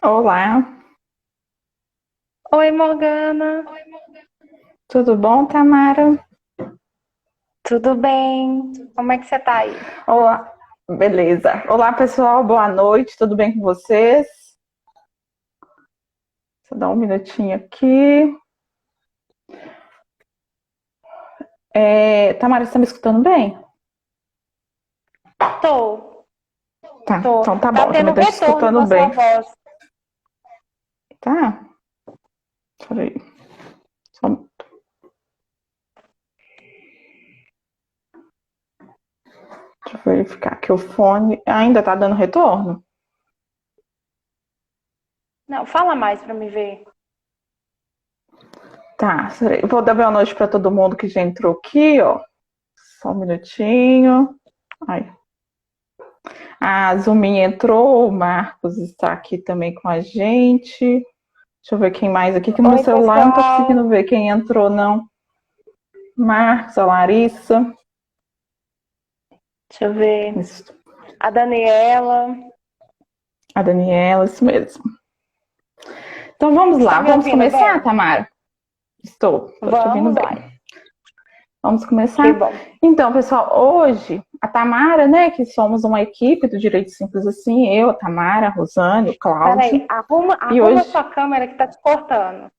Olá, Oi, Morgana, tudo bom, Tamara? tudo bem? Como é que você tá aí? Olá, beleza. Olá, pessoal, boa noite, tudo bem com vocês? Deixa eu dar um minutinho aqui. Tamara, você está me escutando bem? Tô, Tá, tô. então tá Tá bom, também tendo estou te retorno escutando da sua bem. voz. Tá? Peraí, só- deixa eu verificar aqui o fone. Ainda tá dando retorno? Não, fala mais pra me ver. Tá, peraí. Vou dar boa noite para todo mundo que já entrou aqui, ó. Só um minutinho. Ai. A Zuminha entrou, o Marcos está aqui também com a gente. Deixa eu ver quem mais aqui, que no meu Oi, celular eu não tô pessoal. conseguindo ver quem entrou, não. Marcos, a Larissa. Deixa eu ver. A Daniela. A Daniela, isso mesmo. Então vamos Está lá, me vamos ouvindo começar, bem? Tamara? Estou te ouvindo Vamos bem. lá. Vamos Que começar? bom. Então, pessoal, hoje a Tamara, né, que somos uma equipe do Direito Simples assim, eu, a Tamara, a Rosane, o Cláudio. Peraí, arruma, E arruma hoje. sua câmera que tá te cortando.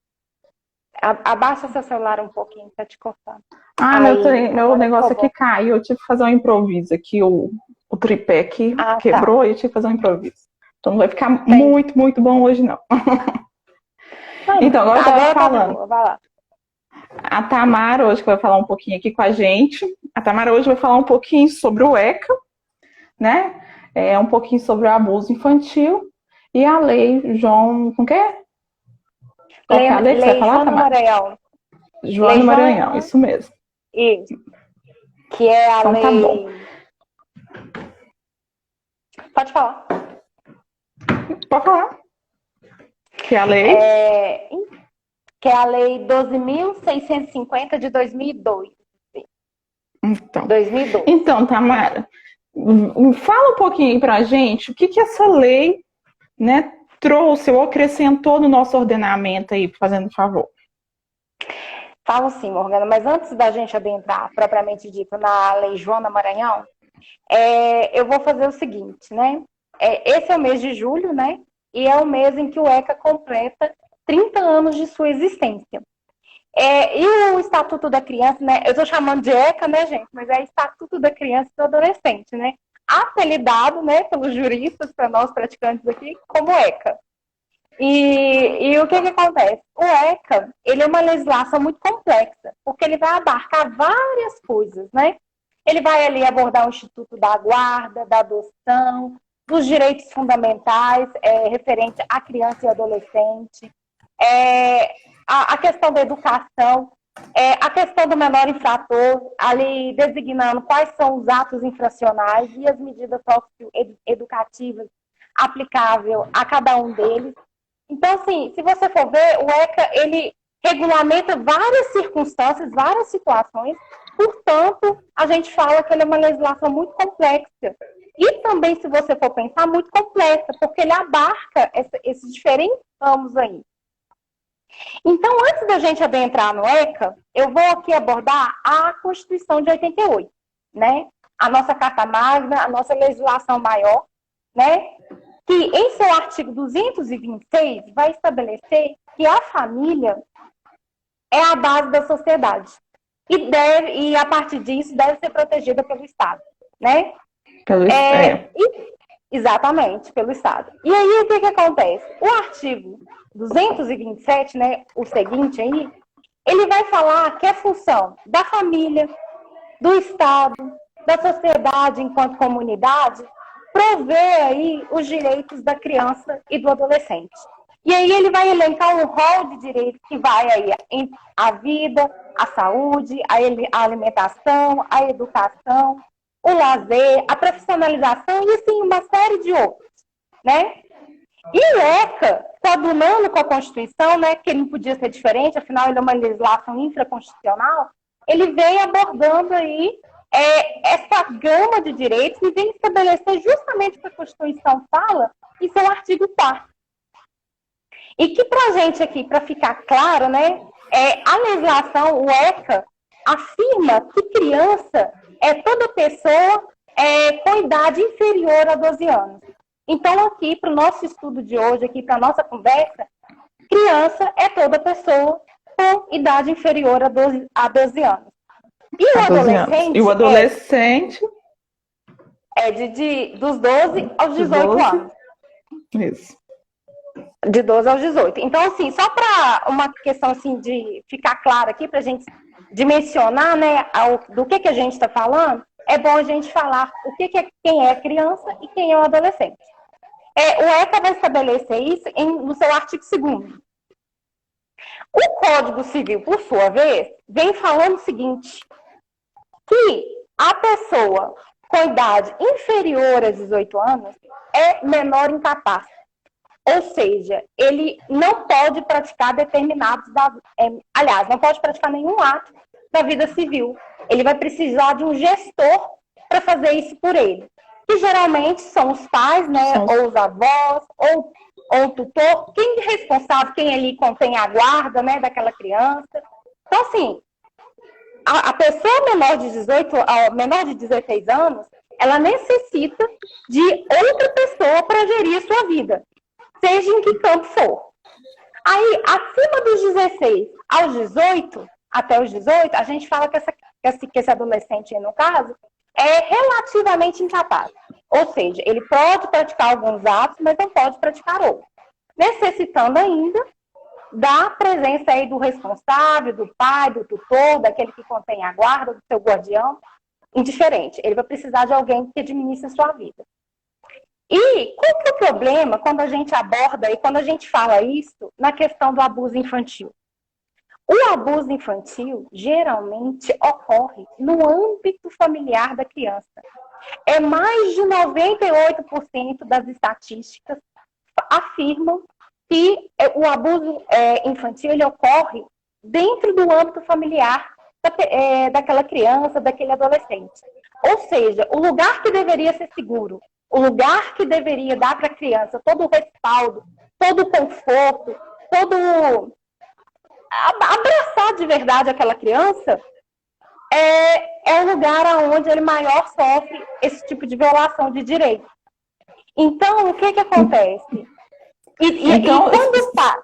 Abaixa seu celular um pouquinho que tá te cortando. Ah, Aí, meu agora ficou negócio aqui bom. caiu, eu tive que fazer um improviso aqui, o tripé aqui Ah, tá. quebrou e eu tive que fazer um improviso. Então não vai ficar Entendi. muito, muito bom hoje, não. Não, Então, agora eu tava agora tá de falando. boa, vai lá. A Tamara hoje que vai falar um pouquinho aqui com a gente. A Tamara hoje vai falar um pouquinho sobre o ECA, né? Um pouquinho sobre o abuso infantil e a lei João. Com que? Qual que é a lei que você vai Lei falar, Joana Tamara? Maranhão. Joana Lei Maranhão, Joana, isso mesmo. isso, que é a Então tá bom. lei. Pode falar. Pode falar. Que é a lei. É, que é a lei 12.650 de 2002. Então, 2002. então, Tamara, fala um pouquinho para a gente o que, que essa lei, né, trouxe ou acrescentou no nosso ordenamento aí, fazendo um favor. Falo sim, Morgana, mas antes da gente adentrar propriamente dito na lei Joana Maranhão, eu vou fazer o seguinte, né? Esse é o mês de julho, né? E é o mês em que o ECA completa 30 anos de sua existência. E o Estatuto da Criança, né? Eu estou chamando de ECA, né, gente? Mas é Estatuto da Criança e do Adolescente, né? Apelidado, né, pelos juristas, para nós praticantes aqui, como ECA. E o que acontece? O ECA, ele é uma legislação muito complexa, porque ele vai abarcar várias coisas, né? Ele vai ali abordar o Instituto da Guarda, da adoção, dos direitos fundamentais referente à criança e adolescente, é, a questão da educação, a questão do menor infrator, ali designando quais são os atos infracionais e as medidas educativas aplicáveis a cada um deles. Então, assim, se você for ver, o ECA, ele regulamenta várias circunstâncias, várias situações, portanto, a gente fala que ele é uma legislação muito complexa. E também, se você for pensar, muito complexa, porque ele abarca esses diferentes ramos aí. Então, antes da gente adentrar no ECA, eu vou aqui abordar a Constituição de 88, né? A nossa Carta Magna, a nossa legislação maior, né? Que em seu artigo 226 vai estabelecer que a família é a base da sociedade e a partir disso deve ser protegida pelo Estado, né? Pelo, Exatamente, pelo Estado. E aí o que acontece? O artigo 227, né, o seguinte aí, ele vai falar que é função da família, do Estado, da sociedade enquanto comunidade, prover aí os direitos da criança e do adolescente. E aí ele vai elencar um rol de direitos que vai aí a vida, a saúde, a alimentação, a educação, o lazer, a profissionalização e assim uma série de outros, né? E o ECA, coadunando com a Constituição, né, que ele não podia ser diferente, afinal ele é uma legislação infraconstitucional, ele vem abordando aí essa gama de direitos e vem estabelecer justamente o que a Constituição fala em seu artigo 4º. E que para a gente aqui, para ficar claro, né, a legislação, o ECA, afirma que criança é toda pessoa com idade inferior a 12 anos. Então, aqui, para o nosso estudo de hoje, aqui para a nossa conversa, criança é toda pessoa com idade inferior a 12 anos. E o adolescente? E o adolescente dos 12 aos 18 anos. Isso. De 12 aos 18. Então, assim, só para uma questão assim, de ficar claro aqui, para a gente dimensionar, né, do que a gente está falando, é bom a gente falar quem é criança e quem é o adolescente. O ECA vai estabelecer isso no seu artigo 2º. O Código Civil, por sua vez, vem falando o seguinte, que a pessoa com idade inferior a 18 anos é menor incapaz. Ou seja, ele não pode praticar não pode praticar nenhum ato da vida civil. Ele vai precisar de um gestor para fazer isso por ele. Que geralmente são os pais, né, ou os avós, ou o tutor, quem é responsável, quem ali contém a guarda, né, daquela criança. Então, assim, a pessoa menor de 16 anos, ela necessita de outra pessoa para gerir a sua vida, seja em que campo for. Aí, acima dos 16 aos 18, até os 18, a gente fala que esse adolescente, no caso, é relativamente incapaz. Ou seja, ele pode praticar alguns atos, mas não pode praticar outros. Necessitando ainda da presença aí do responsável, do pai, do tutor, daquele que contém a guarda, do seu guardião, indiferente. Ele vai precisar de alguém que administre a sua vida. E qual que é o problema quando a gente aborda e quando a gente fala isso na questão do abuso infantil? O abuso infantil geralmente ocorre no âmbito familiar da criança. Mais de 98% das estatísticas afirmam que o abuso infantil ele ocorre dentro do âmbito familiar daquela criança, daquele adolescente. Ou seja, o lugar que deveria ser seguro, o lugar que deveria dar para a criança todo o respaldo, todo o conforto, abraçar de verdade aquela criança, é o lugar onde ele maior sofre esse tipo de violação de direito. Então, o que acontece? Então, quando está...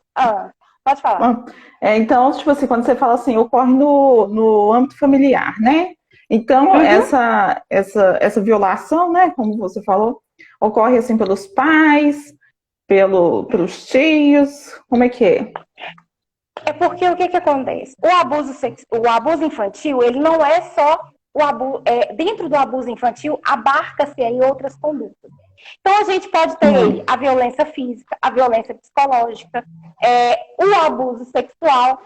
pode falar. Então, tipo assim, quando você fala assim, ocorre no âmbito familiar, né? Então, essa violação, né, como você falou, ocorre assim pelos pais, pelos tios, como é que é? É porque o que acontece? O abuso infantil, ele não é só o abuso. Dentro do abuso infantil, abarca-se aí outras condutas. Então, a gente pode ter aí a violência física, a violência psicológica, o abuso sexual,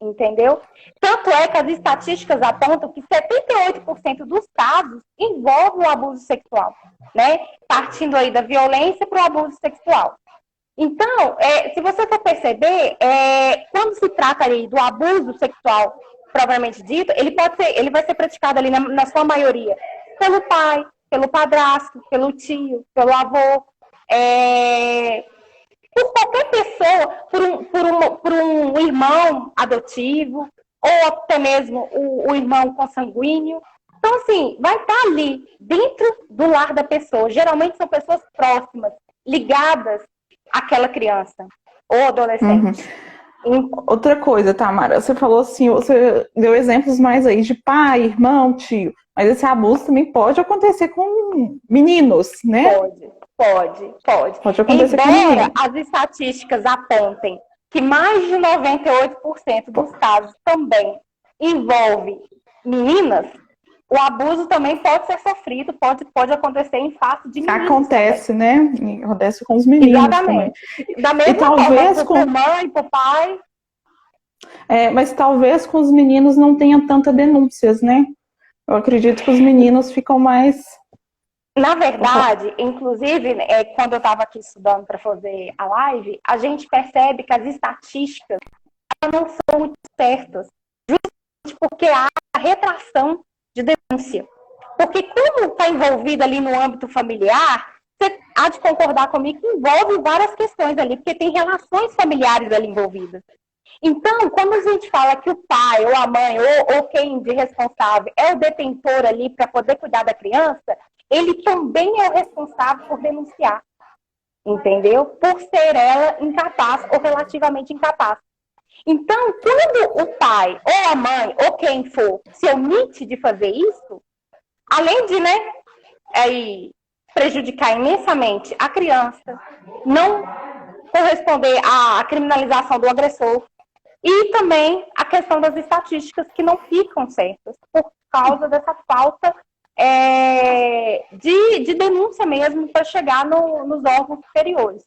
entendeu? Tanto é que as estatísticas apontam que 78% dos casos envolvem o abuso sexual, né? Partindo aí da violência para o abuso sexual. Então, se você for perceber, quando se trata ali do abuso sexual propriamente dito, ele vai ser praticado ali na sua maioria pelo pai, pelo padrasto, pelo tio, pelo avô, por qualquer pessoa, por um irmão adotivo, ou até mesmo o irmão consanguíneo. Então, assim, vai estar ali, dentro do lar da pessoa. Geralmente são pessoas próximas, ligadas àquela criança ou adolescente. Outra coisa, Tamara, você falou assim, você deu exemplos mais aí de pai, irmão, tio, mas esse abuso também pode acontecer com meninos, né? Pode. Pode acontecer com meninos. Embora as estatísticas apontem que mais de 98% dos casos também envolve meninas, o abuso também pode ser sofrido, pode acontecer em face de meninos. Acontece, também, né? Acontece com os meninos. Exatamente. Também. Da mesma forma, com a mãe, com o pai. Mas talvez com os meninos não tenha tanta denúncias, né? Eu acredito que os meninos ficam mais... Na verdade, inclusive, quando eu estava aqui estudando para fazer a live, a gente percebe que as estatísticas não são muito certas, justamente porque há a retração de denúncia. Porque como está envolvido ali no âmbito familiar, você há de concordar comigo que envolve várias questões ali, porque tem relações familiares ali envolvidas. Então, quando a gente fala que o pai, ou a mãe, ou quem de responsável é o detentor ali para poder cuidar da criança, ele também é o responsável por denunciar, entendeu? Por ser ela incapaz ou relativamente incapaz. Então, quando o pai, ou a mãe, ou quem for, se omite de fazer isso, além de, né, aí, prejudicar imensamente a criança, não corresponder à criminalização do agressor, e também a questão das estatísticas que não ficam certas por causa dessa falta de denúncia mesmo para chegar nos órgãos superiores.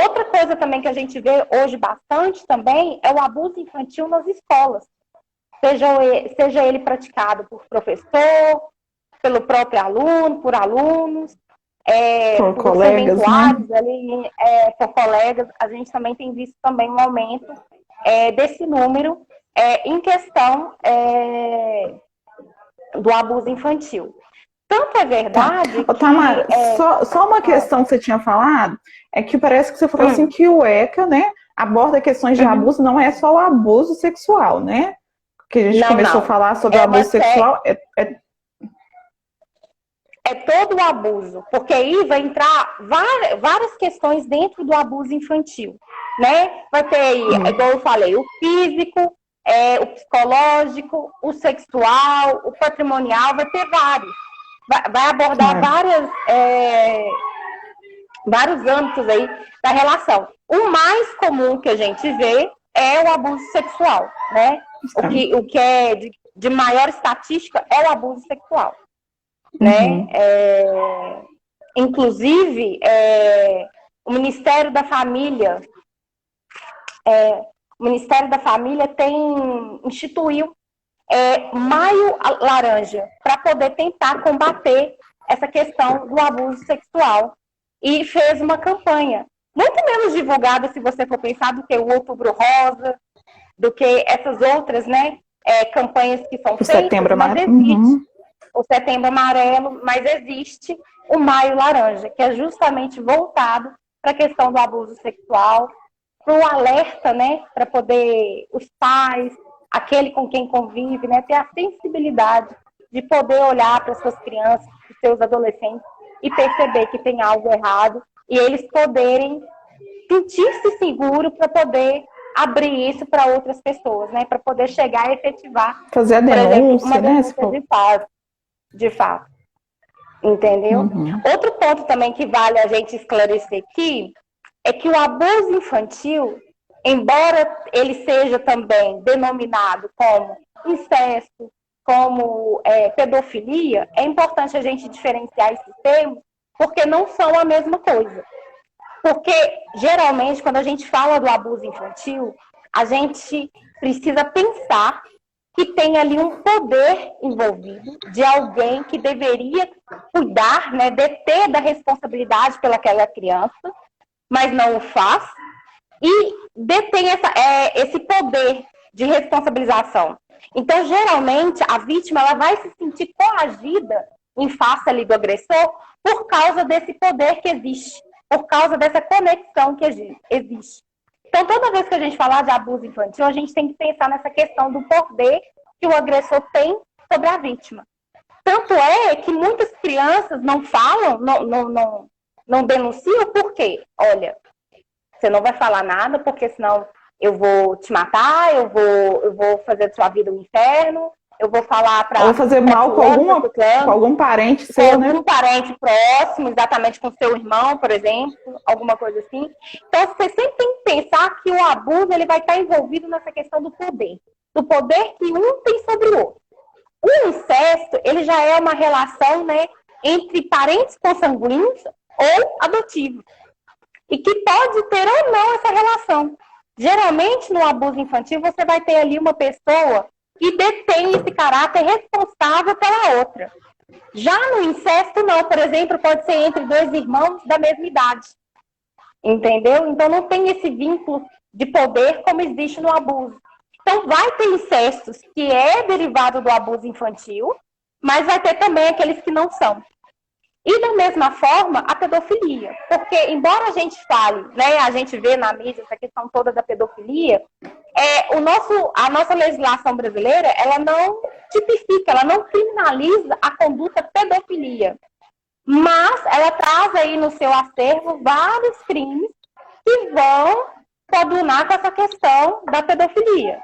Outra coisa também que a gente vê hoje bastante também é o abuso infantil nas escolas. Seja ele praticado por professor, pelo próprio aluno, por alunos, por colegas, né? Ali, por colegas. A gente também tem visto também um aumento desse número em questão do abuso infantil. Tanto é verdade que... Tamara, só uma questão que você tinha falado, é que parece que você falou assim que o ECA, né, aborda questões de abuso, não é só o abuso sexual, né? Que a gente começou a falar sobre o abuso sexual. É todo o abuso, porque aí vai entrar várias questões dentro do abuso infantil, né? Vai ter aí, igual eu falei, o físico, o psicológico, o sexual, o patrimonial, vai ter vários. Vai abordar vários âmbitos aí da relação. O mais comum que a gente vê é o abuso sexual, né? O que é de maior estatística é o abuso sexual. Né? Inclusive, o Ministério da Família instituiu Maio Laranja para poder tentar combater essa questão do abuso sexual e fez uma campanha muito menos divulgada, se você for pensar, do que o Outubro Rosa, do que essas outras, né, campanhas que são feitas, Setembro mas existe o Setembro Amarelo, mas existe o Maio Laranja, que é justamente voltado para a questão do abuso sexual, para o alerta, né, para poder os pais, aquele com quem convive, né, ter a sensibilidade de poder olhar para suas crianças, para seus adolescentes e perceber que tem algo errado e eles poderem sentir-se seguros para poder abrir isso para outras pessoas, né, para poder chegar e efetivar, fazer a denúncia, uma denúncia de fato, entendeu? Outro ponto também que vale a gente esclarecer aqui é que o abuso infantil, embora ele seja também denominado como incesto, como pedofilia, é importante a gente diferenciar esses termos, porque não são a mesma coisa. Porque, geralmente, quando a gente fala do abuso infantil, a gente precisa pensar que tem ali um poder envolvido de alguém que deveria cuidar, né, deter da responsabilidade pelaquela criança, mas não o faz, e detém esse poder de responsabilização. Então, geralmente, a vítima ela vai se sentir coagida em face ali do agressor por causa desse poder que existe, por causa dessa conexão que existe. Então, toda vez que a gente falar de abuso infantil, a gente tem que pensar nessa questão do poder que o agressor tem sobre a vítima. Tanto é que muitas crianças não falam, não denunciam, por quê? Olha, você não vai falar nada, porque senão eu vou te matar, eu vou fazer da sua vida um inferno, eu vou falar para... Ou fazer mal com algum parente seu, né? Com algum parente próximo, exatamente com seu irmão, por exemplo, alguma coisa assim. Então, você sempre tem que pensar que o abuso ele vai estar envolvido nessa questão do poder que um tem sobre o outro. O incesto, ele já é uma relação, né, entre parentes consanguíneos ou adotivos. E que pode ter ou não essa relação. Geralmente, no abuso infantil, você vai ter ali uma pessoa que detém esse caráter responsável pela outra. Já no incesto, não. Por exemplo, pode ser entre dois irmãos da mesma idade. Entendeu? Então, não tem esse vínculo de poder como existe no abuso. Então, vai ter incestos que é derivado do abuso infantil, mas vai ter também aqueles que não são. E da mesma forma, a pedofilia. Porque, embora a gente fale, né, a gente vê na mídia essa questão toda da pedofilia, a nossa legislação brasileira, ela não tipifica, ela não criminaliza a conduta pedofilia. Mas ela traz aí no seu acervo vários crimes que vão coadunar com essa questão da pedofilia.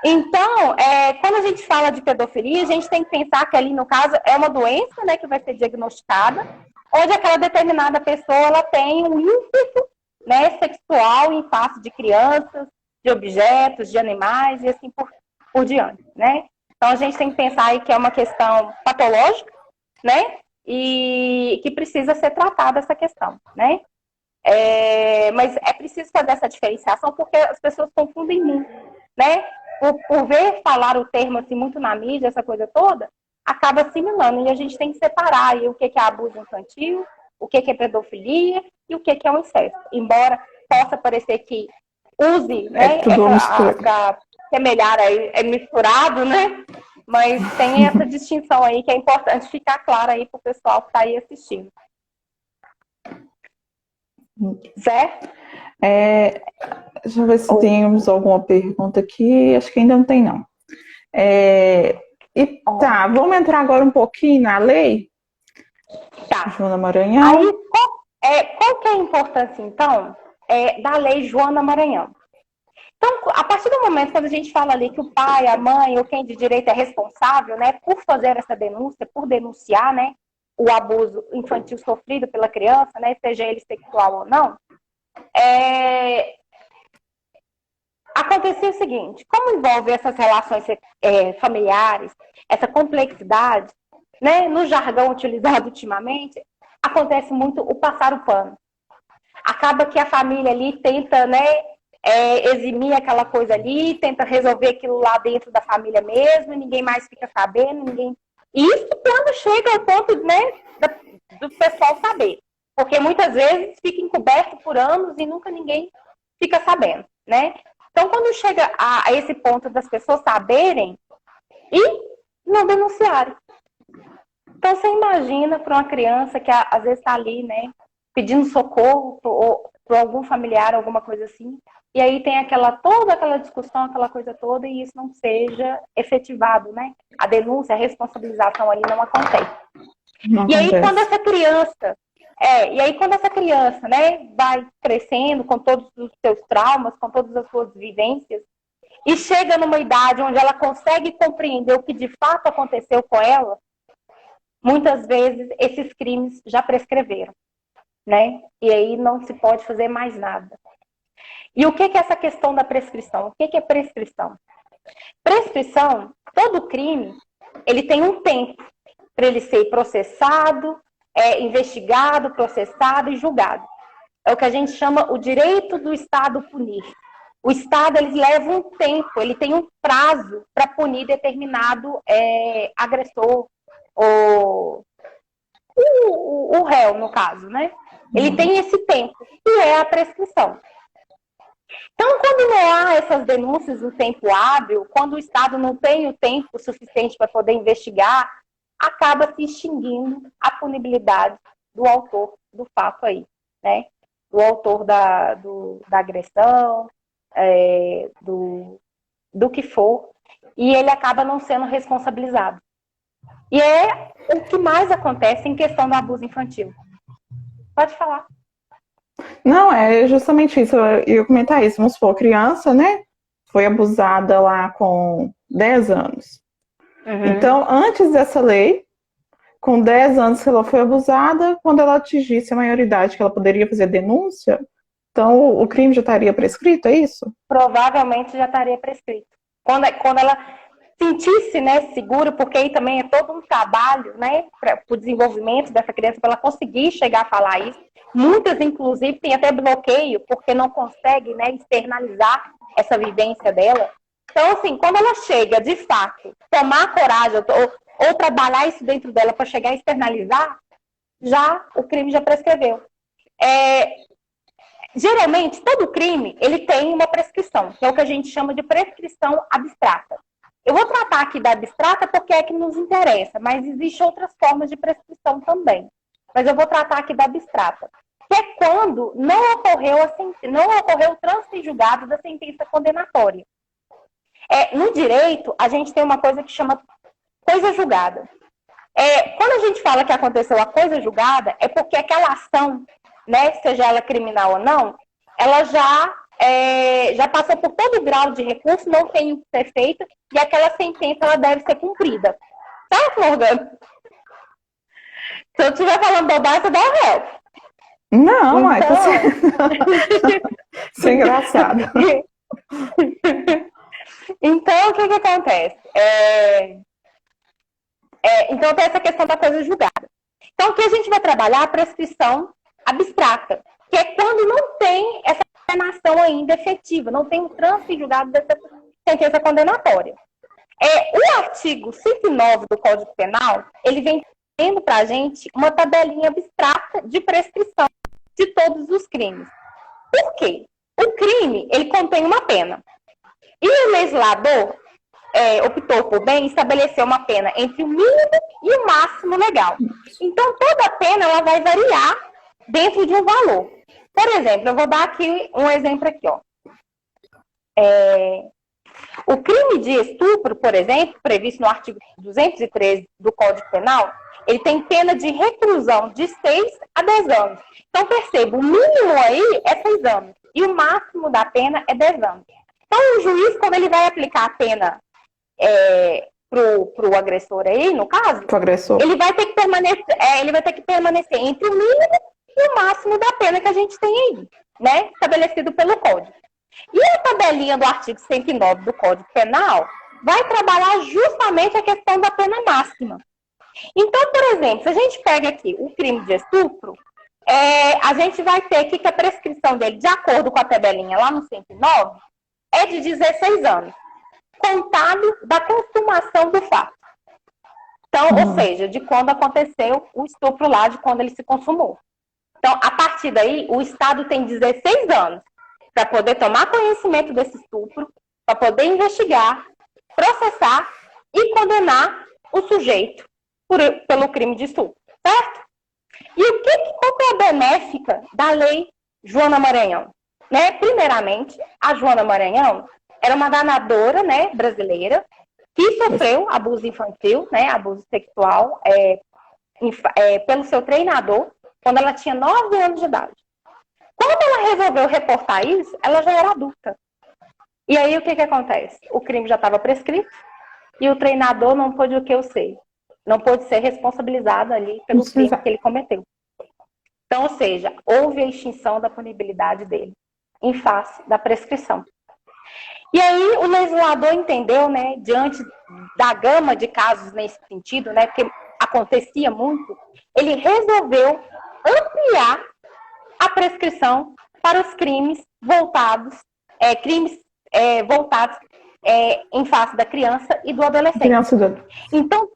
Então, quando a gente fala de pedofilia, a gente tem que pensar que ali, no caso, é uma doença, né, que vai ser diagnosticada, onde aquela determinada pessoa ela tem um ímpeto, né, sexual em face de crianças, de objetos, de animais e assim por diante, né? Então, a gente tem que pensar aí que é uma questão patológica, né, e que precisa ser tratada essa questão, né? Mas é preciso fazer essa diferenciação porque as pessoas confundem muito, né? Por ver falar o termo assim muito na mídia, essa coisa toda, acaba assimilando. E a gente tem que separar aí o que é abuso infantil, o que é pedofilia e o que é um incesto. Embora possa parecer que use, né, para semelhar aí, é misturado, né? Mas tem essa distinção aí que é importante ficar clara aí para o pessoal que está aí assistindo. Certo? Deixa eu ver se temos alguma pergunta aqui. Acho que ainda não tem, não. Tá, vamos entrar agora um pouquinho na lei? Tá. Joana Maranhão. Aí, qual que é a importância, então, da lei Joana Maranhão? Então, a partir do momento quando a gente fala ali que o pai, a mãe ou quem de direito é responsável, né, por fazer essa denúncia, por denunciar, né, o abuso infantil sofrido pela criança, né, seja ele sexual ou não, acontecia o seguinte: como envolve essas relações familiares, essa complexidade, né, no jargão utilizado ultimamente, acontece muito o passar o pano. Acaba que a família ali tenta, né, eximir aquela coisa ali, tenta resolver aquilo lá dentro da família mesmo, ninguém mais fica sabendo, Isso quando chega ao ponto, né, do pessoal saber. Porque muitas vezes fica encoberto por anos e nunca ninguém fica sabendo, né? Então, quando chega a esse ponto das pessoas saberem e não denunciarem. Então, você imagina para uma criança que às vezes está ali, né, pedindo socorro para algum familiar, alguma coisa assim, e aí tem toda aquela discussão, aquela coisa toda, e isso não seja efetivado, né? A denúncia, a responsabilização ali não acontece. E aí, quando essa criança, né, vai crescendo com todos os seus traumas, com todas as suas vivências, e chega numa idade onde ela consegue compreender o que de fato aconteceu com ela, muitas vezes esses crimes já prescreveram, né? E aí não se pode fazer mais nada. E o que é essa questão da prescrição? O que é prescrição? Prescrição, todo crime, ele tem um tempo para ele ser processado, investigado, processado e julgado. É o que a gente chama o direito do Estado punir. O Estado, ele leva um tempo, ele tem um prazo para punir determinado agressor, ou o réu, no caso, né? Ele tem esse tempo, que é a prescrição. Então, quando não há essas denúncias no tempo hábil, quando o Estado não tem o tempo suficiente para poder investigar, acaba se extinguindo a punibilidade do autor do fato aí, né? Do autor da agressão, do que for, e ele acaba não sendo responsabilizado. E é o que mais acontece em questão do abuso infantil. Pode falar. Não, é justamente isso. Eu ia comentar isso. Vamos supor, criança, né? Foi abusada lá com 10 anos. Uhum. Então, antes dessa lei, com 10 anos que ela foi abusada, quando ela atingisse a maioridade, que ela poderia fazer denúncia, então o crime já estaria prescrito, é isso? Provavelmente já estaria prescrito. Quando ela sentisse, né, seguro, porque aí também é todo um trabalho, né, para o desenvolvimento dessa criança, para ela conseguir chegar a falar isso. Muitas, inclusive, têm até bloqueio, porque não conseguem, né, externalizar essa vivência dela. Então, assim, quando ela chega, de fato, tomar coragem ou trabalhar isso dentro dela para chegar a externalizar, o crime já prescreveu. Geralmente, todo crime, ele tem uma prescrição, que é o que a gente chama de prescrição abstrata. Eu vou tratar aqui da abstrata porque é que nos interessa, mas existem outras formas de prescrição também. mas eu vou tratar aqui da abstrata, que é quando não ocorreu o trânsito em julgado da sentença condenatória. No direito, a gente tem uma coisa que chama coisa julgada. Quando a gente fala que aconteceu a coisa julgada, é porque aquela ação, né, seja ela criminal ou não, ela já passou por todo o grau de recurso, não tem o que ser feito, e aquela sentença ela deve ser cumprida. Certo, Morgana? Se eu estiver falando bobagem, você dá um help. Não, mãe, tá isso é engraçado. Então, o que acontece? Então, tem essa questão da coisa julgada. Então, aqui a gente vai trabalhar a prescrição abstrata, que é quando não tem essa condenação ainda efetiva, não tem um trânsito em julgado dessa sentença condenatória. O artigo 109 do Código Penal, ele vem tendo para a gente uma tabelinha abstrata de prescrição de todos os crimes. Por quê? O crime, ele contém uma pena. E o legislador optou por bem estabelecer uma pena entre o mínimo e o máximo legal. Então, toda pena ela vai variar dentro de um valor. Por exemplo, eu vou dar aqui um exemplo aqui, ó. O crime de estupro, por exemplo, previsto no artigo 213 do Código Penal, ele tem pena de reclusão de 6 a 10 anos. Então, perceba, o mínimo aí é 6 anos e o máximo da pena é 10 anos. Então, o juiz, quando ele vai aplicar a pena pro agressor aí, no caso, ele vai ter que permanecer entre o mínimo e o máximo da pena que a gente tem aí, né? Estabelecido pelo Código. E a tabelinha do artigo 109 do Código Penal vai trabalhar justamente a questão da pena máxima. Então, por exemplo, se a gente pega aqui o crime de estupro, a gente vai ter aqui que a prescrição dele, de acordo com a tabelinha lá no 109, é de 16 anos, contado da consumação do fato. Então, ou seja, de quando aconteceu o estupro lá, de quando ele se consumou. Então, a partir daí, o Estado tem 16 anos para poder tomar conhecimento desse estupro, para poder investigar, processar e condenar o sujeito pelo crime de estupro, certo? E qual que é a benéfica da lei Joana Maranhão? Né? Primeiramente, a Joana Maranhão era uma ganadora, né, brasileira que sofreu abuso infantil, né, abuso sexual pelo seu treinador quando ela tinha 9 anos de idade. Quando ela resolveu reportar isso, ela já era adulta. E aí o que acontece? O crime já estava prescrito e o treinador não pôde não pôde ser responsabilizado ali pelo crime que ele cometeu. Então, ou seja, houve a extinção da punibilidade dele em face da prescrição. E aí o legislador entendeu, né, diante da gama de casos nesse sentido, né, porque acontecia muito, ele resolveu ampliar a prescrição para os crimes voltados em face da criança e do adolescente. Então,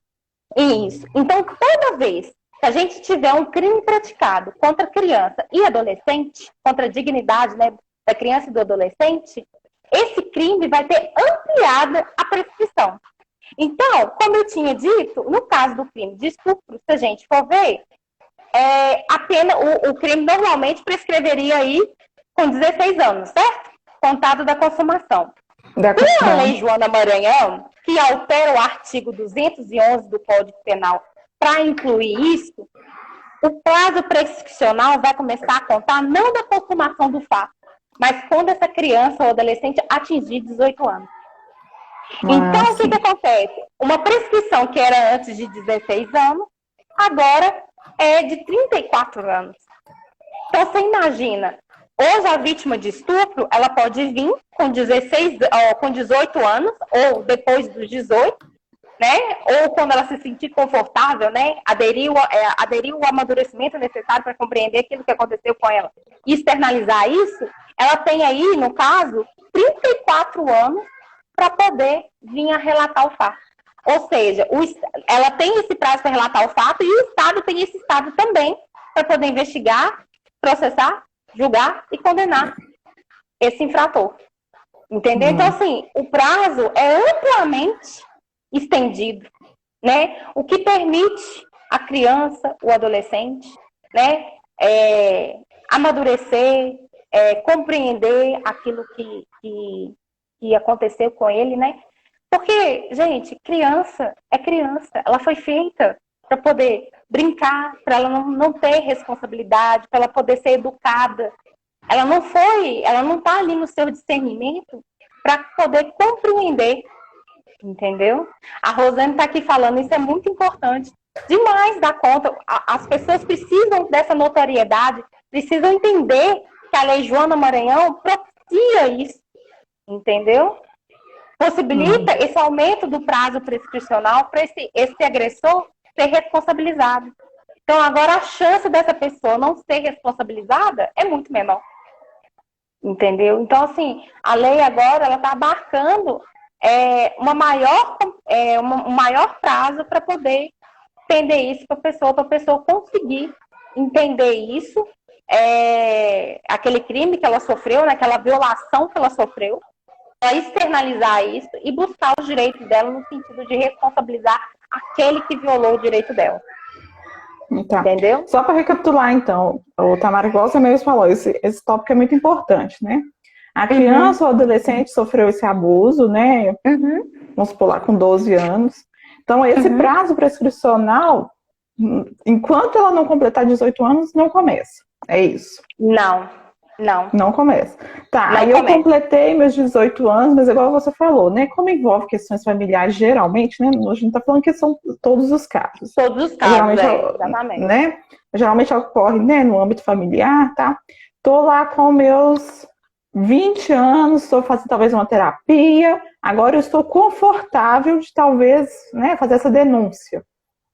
isso. Então, toda vez que a gente tiver um crime praticado contra criança e adolescente, contra a dignidade, né, da criança e do adolescente, esse crime vai ter ampliada a prescrição. Então, como eu tinha dito, no caso do crime de estupro, se a gente for ver, o crime normalmente prescreveria aí com 16 anos, certo? Contado da consumação. Com a lei Joana Maranhão, que altera o artigo 211 do Código Penal para incluir isso, o prazo prescricional vai começar a contar não da consumação do fato, mas quando essa criança ou adolescente atingir 18 anos. Então, o que acontece? Uma prescrição que era antes de 16 anos, agora é de 34 anos. Então, você imagina, hoje a vítima de estupro, ela pode vir com 18 anos, ou depois dos 18, né? Ou quando ela se sentir confortável, né? Aderir o amadurecimento necessário para compreender aquilo que aconteceu com ela e externalizar isso, ela tem aí, no caso, 34 anos para poder vir a relatar o fato. Ou seja, ela tem esse prazo para relatar o fato e o Estado tem esse estado também para poder investigar, processar, julgar e condenar esse infrator. Entendeu? Então, assim, o prazo é amplamente estendido, né? O que permite a criança, o adolescente, né? Amadurecer, compreender aquilo que aconteceu com ele, né? Porque, gente, criança é criança. Ela foi feita para poder brincar, para ela não ter responsabilidade, para ela poder ser educada. Ela não está ali no seu discernimento para poder compreender, entendeu? A Rosane está aqui falando, isso é muito importante. Demais da conta. As pessoas precisam dessa notoriedade, precisam entender que a Lei Joana Maranhão propicia isso, entendeu? Possibilita esse aumento do prazo prescricional para esse agressor ser responsabilizado. Então, agora, a chance dessa pessoa não ser responsabilizada é muito menor. Entendeu? Então, assim, a lei agora ela está abarcando um maior prazo para poder entender isso para a pessoa conseguir entender isso, aquele crime que ela sofreu, né, aquela violação que ela sofreu, ela externalizar isso e buscar os direitos dela no sentido de responsabilizar aquele que violou o direito dela. Tá. Entendeu? Só para recapitular, então, o Tamara, igual você mesmo falou, esse tópico é muito importante, né? A criança ou adolescente sofreu esse abuso, né? Vamos supor lá, com 12 anos. Então, esse prazo prescricional, enquanto ela não completar 18 anos, não começa. É isso? Não começa. Tá, não aí começa. Eu completei meus 18 anos, mas igual você falou, né? Como envolve questões familiares, geralmente, né? A gente não tá falando que são todos os casos. Todos os casos, exatamente. Né? Geralmente ocorre, né, no âmbito familiar, tá? Tô lá com meus 20 anos, estou fazendo talvez uma terapia, agora eu estou confortável de talvez, né, fazer essa denúncia,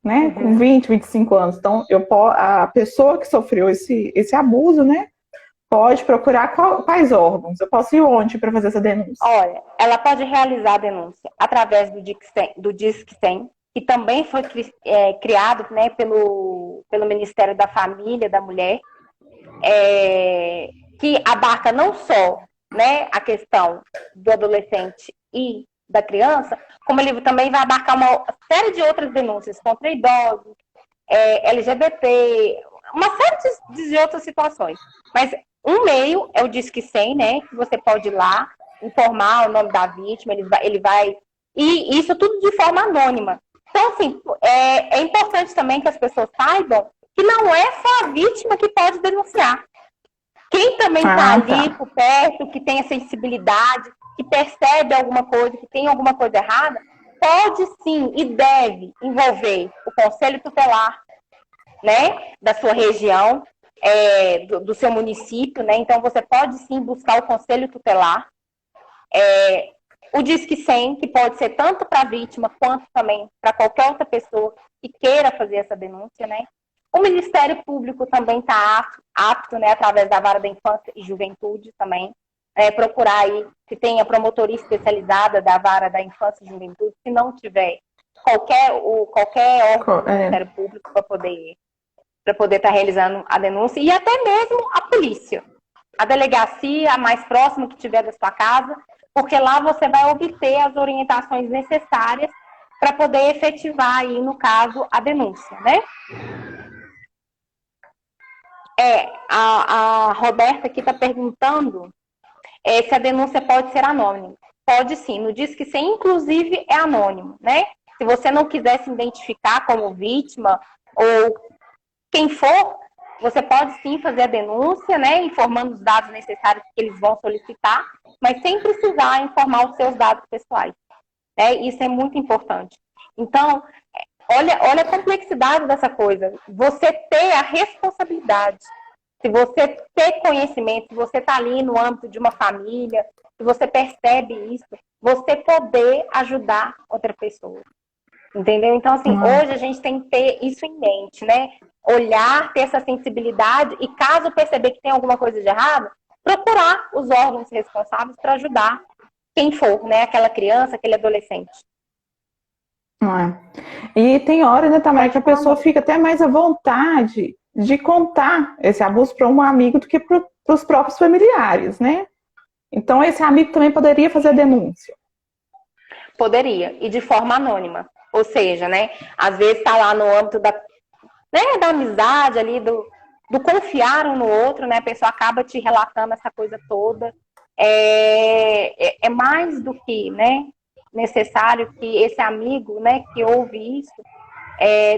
né? Com 20, 25 anos. Então, a pessoa que sofreu esse abuso, né? Pode procurar quais órgãos? Eu posso ir onde para fazer essa denúncia? Olha, ela pode realizar a denúncia através do Disque 100, que também foi criado, né, pelo Ministério da Família, da Mulher, que abarca não só, né, a questão do adolescente e da criança, como ele também vai abarcar uma série de outras denúncias contra idosos, LGBT, uma série de outras situações. Mas um meio é o Disque 100, né? Que você pode ir lá, informar o nome da vítima, ele vai... E isso tudo de forma anônima. Então, assim, é importante também que as pessoas saibam que não é só a vítima que pode denunciar. Quem também está ali por perto, que tem a sensibilidade, que percebe alguma coisa, que tem alguma coisa errada, pode sim e deve envolver o Conselho Tutelar, né, da sua região, do seu município, né? Então você pode sim buscar o Conselho Tutelar, o Disque 100, que pode ser tanto para a vítima quanto também para qualquer outra pessoa que queira fazer essa denúncia, né? O Ministério Público também está apto, né, através da Vara da Infância e Juventude também, procurar aí se tem a promotoria especializada da Vara da Infância e Juventude, se não tiver qualquer órgão do Ministério Público para poder estar realizando a denúncia, e até mesmo a polícia, a delegacia a mais próxima que tiver da sua casa, porque lá você vai obter as orientações necessárias para poder efetivar aí, no caso, a denúncia, né? A Roberta aqui está perguntando se a denúncia pode ser anônima. Pode sim, no Disque 100, inclusive, é anônimo, né? Se você não quiser se identificar como vítima ou quem for, você pode sim fazer a denúncia, né, informando os dados necessários que eles vão solicitar, mas sem precisar informar os seus dados pessoais. Né? Isso é muito importante. Então, olha a complexidade dessa coisa. Você ter a responsabilidade, se você ter conhecimento, se você está ali no âmbito de uma família, se você percebe isso, você poder ajudar outra pessoa. Entendeu? Então, assim, hoje a gente tem que ter isso em mente, né? Olhar, ter essa sensibilidade e, caso perceber que tem alguma coisa de errado, procurar os órgãos responsáveis para ajudar quem for, né? Aquela criança, aquele adolescente. E tem hora, né, Tamara, que a pessoa fica até mais à vontade de contar esse abuso para um amigo do que para os próprios familiares, né? Então, esse amigo também poderia fazer a denúncia. Poderia, e de forma anônima. Ou seja, né, às vezes está lá no âmbito da amizade ali, do confiar um no outro, né? A pessoa acaba te relatando essa coisa toda. É mais do que, né, necessário que esse amigo, né, que ouve isso,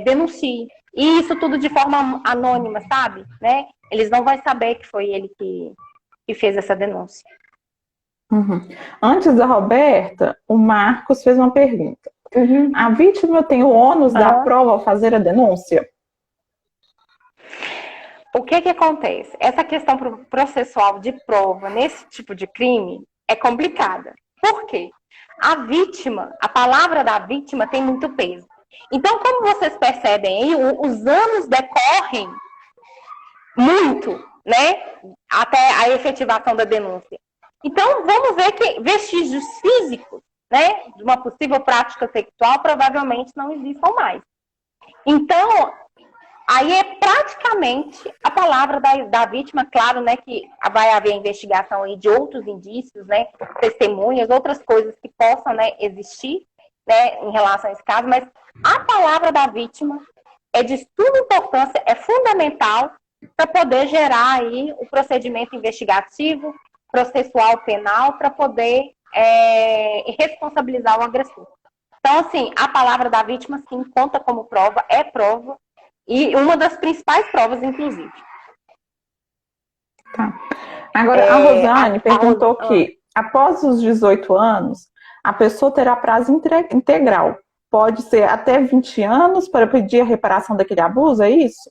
denuncie. E isso tudo de forma anônima, sabe? Né? Eles não vão saber que foi ele que fez essa denúncia. Uhum. Antes da Roberta, o Marcos fez uma pergunta. Uhum. A vítima tem o ônus da prova ao fazer a denúncia? O que acontece? Essa questão processual de prova nesse tipo de crime é complicada. Por quê? A palavra da vítima tem muito peso. Então, como vocês percebem aí, os anos decorrem muito, né? Até a efetivação da denúncia. Então, vamos ver que vestígios físicos, né, de uma possível prática sexual provavelmente não existam mais. Então, aí é praticamente a palavra da vítima, claro, né, que vai haver investigação aí de outros indícios, né, testemunhas, outras coisas que possam, né, existir, né, em relação a esse caso, mas a palavra da vítima é de suma importância, é fundamental para poder gerar aí o procedimento investigativo, processual penal, para poder responsabilizar o agressor. Então, assim, a palavra da vítima, sim, conta como prova, é prova, e uma das principais provas, inclusive. Tá. Agora, a Rosane perguntou que, após os 18 anos, a pessoa terá prazo integral. Pode ser até 20 anos para pedir a reparação daquele abuso, é isso?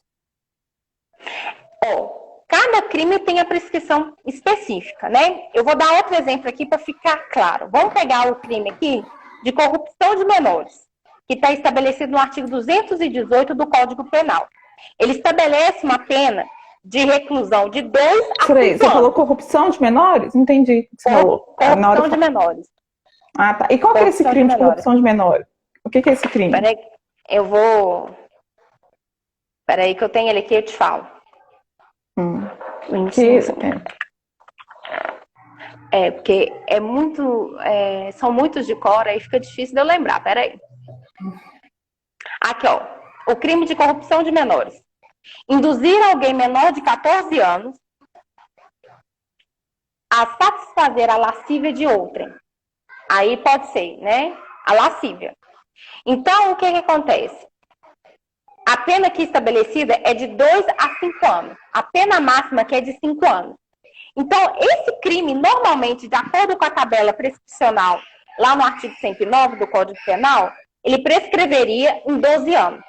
Cada crime tem a prescrição específica, né? Eu vou dar outro exemplo aqui para ficar claro. Vamos pegar o crime aqui de corrupção de menores, que está estabelecido no artigo 218 do Código Penal. Ele estabelece uma pena de reclusão de 2 a 5 anos. Você falou corrupção de menores? Entendi o que você falou. Corrupção de menores. Ah, tá. E qual que é esse crime de corrupção de menores? O que é esse crime? Peraí, Peraí que eu tenho ele aqui, eu te falo. Porque são muitos de cor, aí fica difícil de eu lembrar, peraí. Aqui, ó, o crime de corrupção de menores. Induzir alguém menor de 14 anos a satisfazer a lascívia de outrem. Aí pode ser, né, a lascívia. Então, o que acontece? A pena aqui estabelecida é de 2 a 5 anos. A pena máxima aqui é de 5 anos. Então, esse crime, normalmente, de acordo com a tabela prescricional, lá no artigo 109 do Código Penal, ele prescreveria em 12 anos.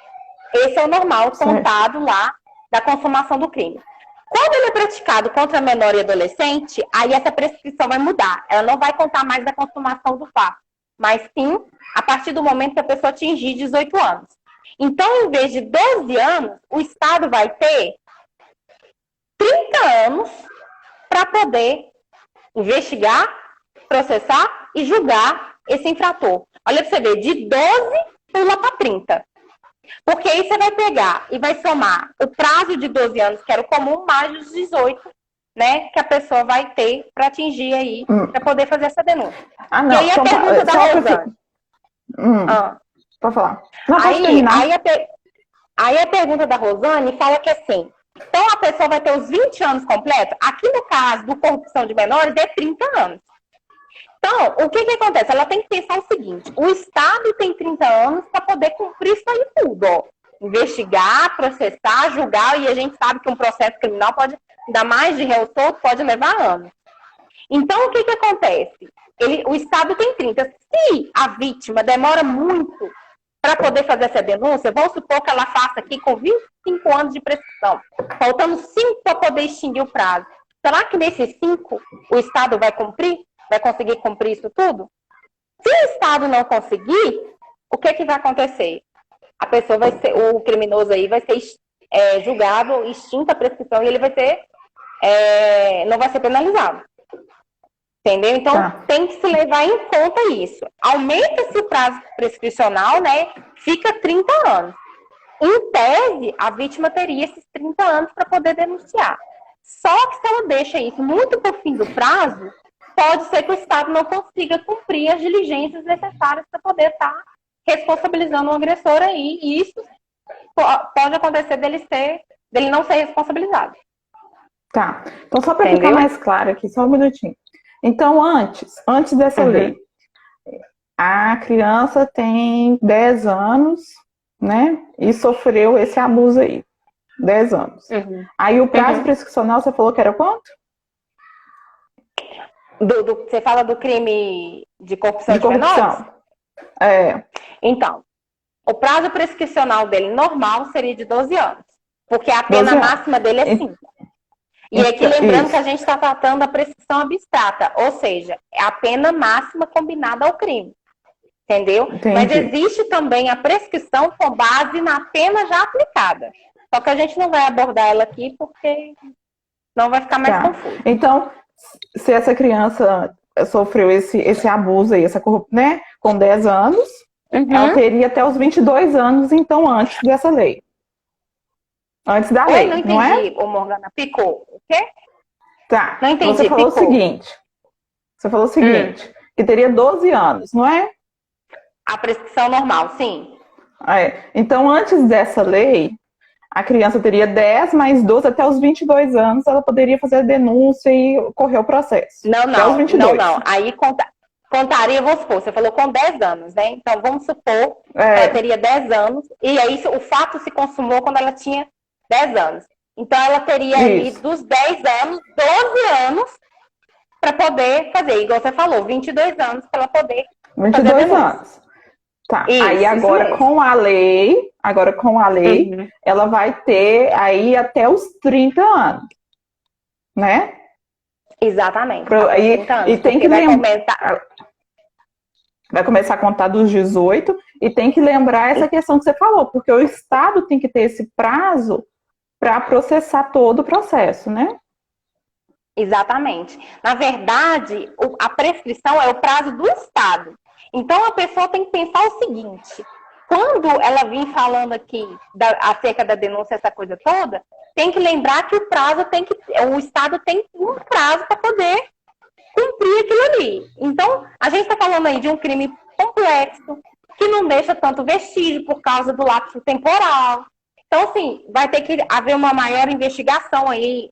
Esse é o normal, contado lá da consumação do crime. Quando ele é praticado contra menor e adolescente, aí essa prescrição vai mudar. Ela não vai contar mais da consumação do fato, mas sim a partir do momento que a pessoa atingir 18 anos. Então, em vez de 12 anos, o Estado vai ter 30 anos para poder investigar, processar e julgar esse infrator. Olha para você ver, de 12 pula para 30. Porque aí você vai pegar e vai somar o prazo de 12 anos, que era o comum, mais os 18, né, que a pessoa vai ter para atingir aí, para poder fazer essa denúncia. Não. E aí a pergunta da Rosane. Pode falar. Não, pode terminar. Aí a pergunta da Rosane fala que assim, então a pessoa vai ter os 20 anos completos. Aqui no caso do corrupção de menores é 30 anos. Então, o que acontece? Ela tem que pensar o seguinte, o Estado tem 30 anos para poder cumprir isso aí tudo, ó. Investigar, processar, julgar, e a gente sabe que um processo criminal pode, ainda mais de réu solto, pode levar anos. Então, o que acontece? O Estado tem 30. Se a vítima demora muito para poder fazer essa denúncia, vamos supor que ela faça aqui com 25 anos de prescrição, faltando 5 para poder extinguir o prazo. Será que nesses 5 o Estado vai cumprir? Vai conseguir cumprir isso tudo? Se o Estado não conseguir, o que vai acontecer? A pessoa vai ser, o criminoso aí vai ser julgado, extinta a prescrição e ele vai ser, não vai ser penalizado. Entendeu? Então, tem que se levar em conta isso. Aumenta-se o prazo prescricional, né? Fica 30 anos. Em tese, a vítima teria esses 30 anos para poder denunciar. Só que se ela deixa isso muito para o fim do prazo, pode ser que o Estado não consiga cumprir as diligências necessárias para poder estar responsabilizando o agressor aí. E isso pode acontecer dele ser dele não ser responsabilizado. Tá. Então, só para ficar mais claro aqui, só um minutinho. Então, antes dessa lei, a criança tem 10 anos, né? E sofreu esse abuso aí. 10 anos. Aí o prazo prescricional, você falou que era quanto? Você fala do crime de corrupção de menores? É. Então, o prazo prescricional dele normal seria de 12 anos. Porque a pena máxima dele é 5. E aqui lembrando que a gente está tratando da prescrição abstrata, ou seja, é a pena máxima combinada ao crime. Entendeu? Entendi. Mas existe também a prescrição com base na pena já aplicada. Só que a gente não vai abordar ela aqui porque não vai ficar mais confuso. Então, se essa criança sofreu esse abuso aí, essa corrupção, né, com 10 anos, ela teria até os 22 anos, então, antes dessa lei. Antes da lei, não entendi, não é? Ô Morgana, picou. O quê? Tá. Não entendi, Você falou picou. Você falou o seguinte, que teria 12 anos, não é? A prescrição normal, sim. Então, antes dessa lei, a criança teria 10 mais 12 até os 22 anos, ela poderia fazer a denúncia e correr o processo. Não. Aí contaria, vamos supor, você falou com 10 anos, né? Então, vamos supor que ela teria 10 anos, e aí o fato se consumou quando ela tinha 10 anos. Então, ela teria ali dos 10 anos, 12 anos, para poder fazer, igual você falou, 22 anos para ela poder 22 anos. Tá. Aí agora com a lei, ela vai ter aí até os 30 anos, né? Exatamente. E tem que lembrar. Vai começar a contar dos 18 e tem que lembrar essa questão que você falou, porque o Estado tem que ter esse prazo para processar todo o processo, né? Exatamente. Na verdade, a prescrição é o prazo do Estado. Então, a pessoa tem que pensar o seguinte: quando ela vir falando aqui acerca da denúncia, essa coisa toda, tem que lembrar que o Estado tem um prazo para poder cumprir aquilo ali. Então, a gente está falando aí de um crime complexo, que não deixa tanto vestígio por causa do lapso temporal. Então, assim, vai ter que haver uma maior investigação aí,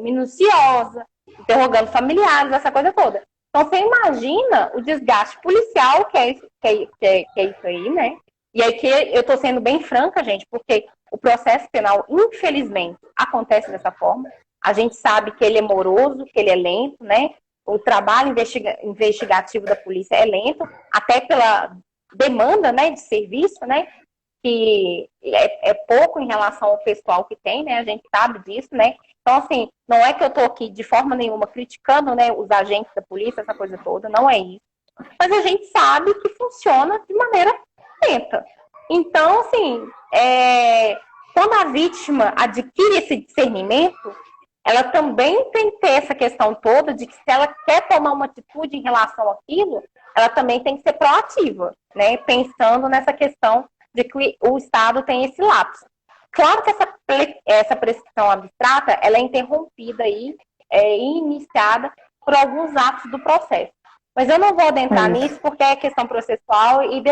minuciosa, interrogando familiares, essa coisa toda. Então, você imagina o desgaste policial que é isso aí, né? E aí que eu estou sendo bem franca, gente, porque o processo penal, infelizmente, acontece dessa forma. A gente sabe que ele é moroso, que ele é lento, né? O trabalho investigativo da polícia é lento, até pela demanda, né, de serviço, né? Que é pouco em relação ao pessoal que tem, né? A gente sabe disso, né? Então, assim, não é que eu estou aqui de forma nenhuma criticando, né, os agentes da polícia, essa coisa toda, não é isso. Mas a gente sabe que funciona de maneira lenta. Então, assim, quando a vítima adquire esse discernimento, ela também tem que ter essa questão toda de que se ela quer tomar uma atitude em relação àquilo, ela também tem que ser proativa, né? Pensando nessa questão de que o Estado tem esse lapso. Claro que essa prescrição abstrata, ela é interrompida aí, e iniciada por alguns atos do processo. Mas eu não vou adentrar nisso porque é questão processual e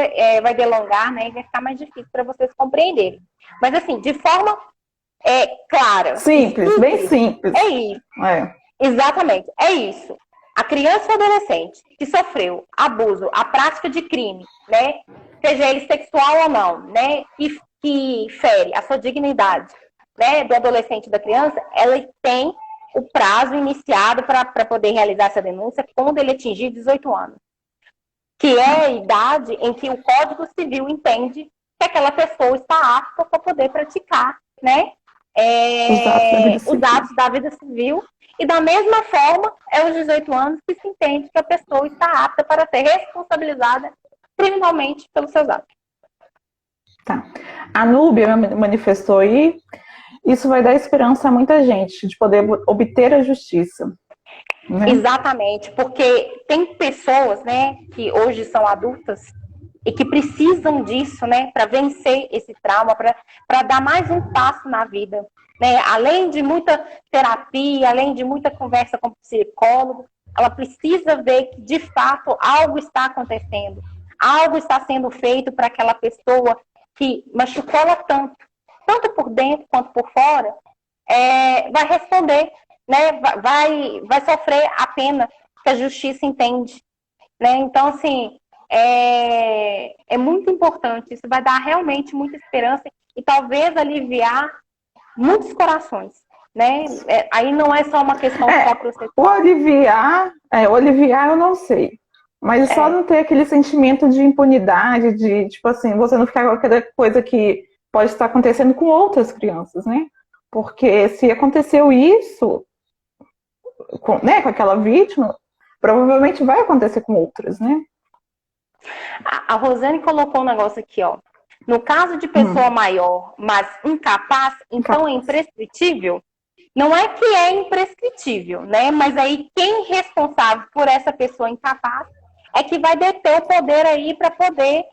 vai delongar, né? E vai ficar mais difícil para vocês compreenderem. Mas assim, de forma clara. Simples, bem simples. É isso. Exatamente, é isso. A criança ou adolescente que sofreu abuso, a prática de crime, né? Seja ele sexual ou não, né? Que fere a sua dignidade, né, do adolescente e da criança, ela tem o prazo iniciado para poder realizar essa denúncia quando ele atingir 18 anos. Que é a idade em que o Código Civil entende que aquela pessoa está apta para poder praticar, né, os atos da vida civil. E da mesma forma, é aos 18 anos que se entende que a pessoa está apta para ser responsabilizada criminalmente pelos seus atos. Tá. A Núbia manifestou aí, isso vai dar esperança a muita gente de poder obter a justiça. Né? Exatamente, porque tem pessoas, né, que hoje são adultas e que precisam disso, né, para vencer esse trauma, para dar mais um passo na vida, né? Além de muita terapia, além de muita conversa com o psicólogo, ela precisa ver que de fato algo está acontecendo, algo está sendo feito para aquela pessoa que machucou ela tanto por dentro quanto por fora, vai responder, né? Vai sofrer a pena que a justiça entende, né? Então, assim, é muito importante. Isso vai dar realmente muita esperança e talvez aliviar muitos corações, né? Aí não é só uma questão só processual. O aliviar eu não sei. Mas só não ter aquele sentimento de impunidade, de, tipo assim, você não ficar com aquela coisa que pode estar acontecendo com outras crianças, né? Porque se aconteceu isso, né, com aquela vítima, provavelmente vai acontecer com outras, né? A Rosane colocou um negócio aqui, ó. No caso de pessoa maior, mas incapaz, então é imprescritível? Não é que é imprescritível, né? Mas aí quem é responsável por essa pessoa incapaz é que vai deter o poder aí para poder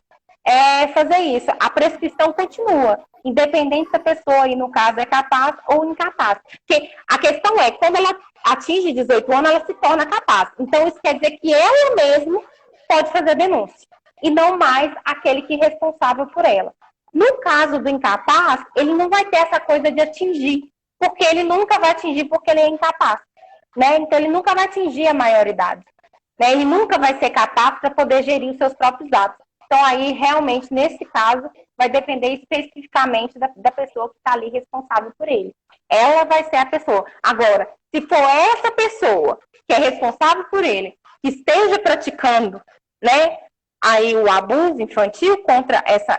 fazer isso. A prescrição continua, independente se a pessoa aí, no caso, é capaz ou incapaz. Porque a questão é, quando ela atinge 18 anos, ela se torna capaz. Então, isso quer dizer que ela mesma pode fazer denúncia, e não mais aquele que é responsável por ela. No caso do incapaz, ele não vai ter essa coisa de atingir, porque ele nunca vai atingir porque ele é incapaz, né? Então, ele nunca vai atingir a maioridade, né? Ele nunca vai ser capaz para poder gerir os seus próprios atos. Então, aí, realmente, nesse caso, vai depender especificamente da pessoa que está ali responsável por ele. Ela vai ser a pessoa. Agora, se for essa pessoa que é responsável por ele, que esteja praticando, né, aí o abuso infantil contra essa